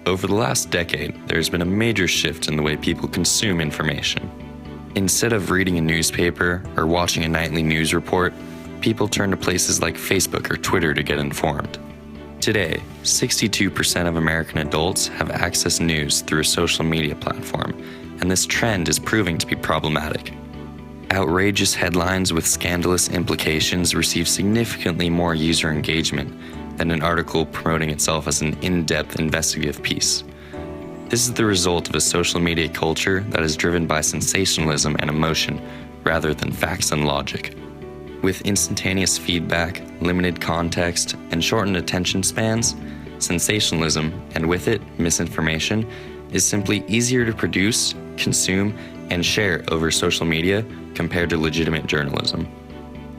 Over the last decade, there's been a major shift in the way people consume information. Instead of reading a newspaper or watching a nightly news report, people turn to places like Facebook or Twitter to get informed. Today, 62% of American adults have accessed news through a social media platform, and this trend is proving to be problematic. Outrageous headlines with scandalous implications receive significantly more user engagement than an article promoting itself as an in-depth investigative piece. This is the result of a social media culture that is driven by sensationalism and emotion rather than facts and logic. With instantaneous feedback, limited context, and shortened attention spans, sensationalism, and with it, misinformation, is simply easier to produce, consume, and share over social media compared to legitimate journalism.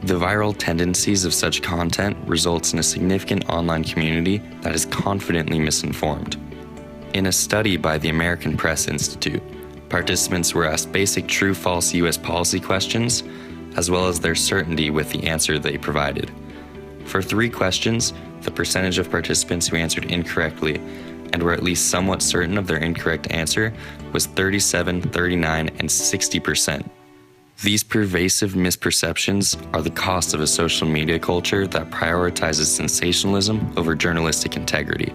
The viral tendencies of such content results in a significant online community that is confidently misinformed. In a study by the American Press Institute, participants were asked basic true-false U.S. policy questions, as well as their certainty with the answer they provided. For 3 questions, the percentage of participants who answered incorrectly and were at least somewhat certain of their incorrect answer was 37, 39, and 60%. These pervasive misperceptions are the cost of a social media culture that prioritizes sensationalism over journalistic integrity.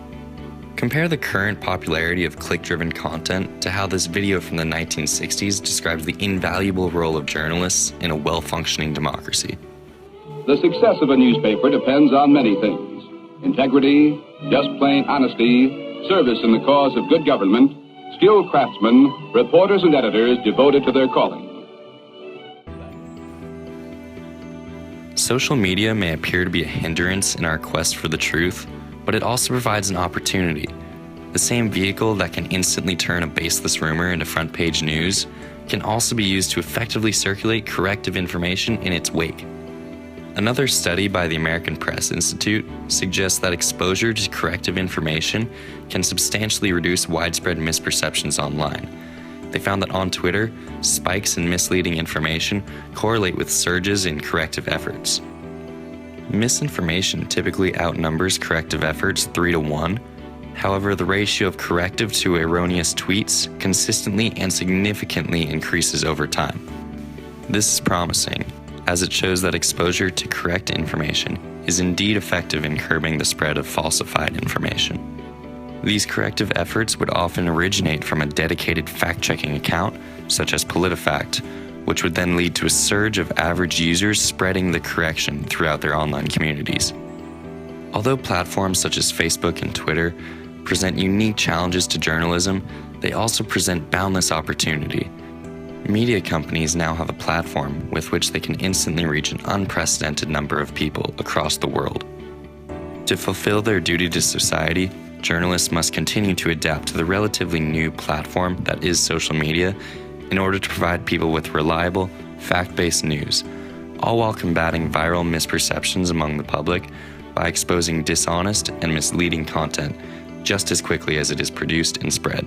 Compare the current popularity of click-driven content to how this video from the 1960s describes the invaluable role of journalists in a well-functioning democracy. The success of a newspaper depends on many things: integrity, just plain honesty, service in the cause of good government, skilled craftsmen, reporters and editors devoted to their calling. Social media may appear to be a hindrance in our quest for the truth, but it also provides an opportunity. The same vehicle that can instantly turn a baseless rumor into front-page news can also be used to effectively circulate corrective information in its wake. Another study by the American Press Institute suggests that exposure to corrective information can substantially reduce widespread misperceptions online. They found that on Twitter, spikes in misleading information correlate with surges in corrective efforts. Misinformation typically outnumbers corrective efforts 3 to 1. However, the ratio of corrective to erroneous tweets consistently and significantly increases over time. This is promising, as it shows that exposure to correct information is indeed effective in curbing the spread of falsified information. These corrective efforts would often originate from a dedicated fact-checking account, such as PolitiFact, which would then lead to a surge of average users spreading the correction throughout their online communities. Although platforms such as Facebook and Twitter present unique challenges to journalism, they also present boundless opportunity. Media companies now have a platform with which they can instantly reach an unprecedented number of people across the world. To fulfill their duty to society, journalists must continue to adapt to the relatively new platform that is social media in order to provide people with reliable, fact-based news, all while combating viral misperceptions among the public by exposing dishonest and misleading content just as quickly as it is produced and spread.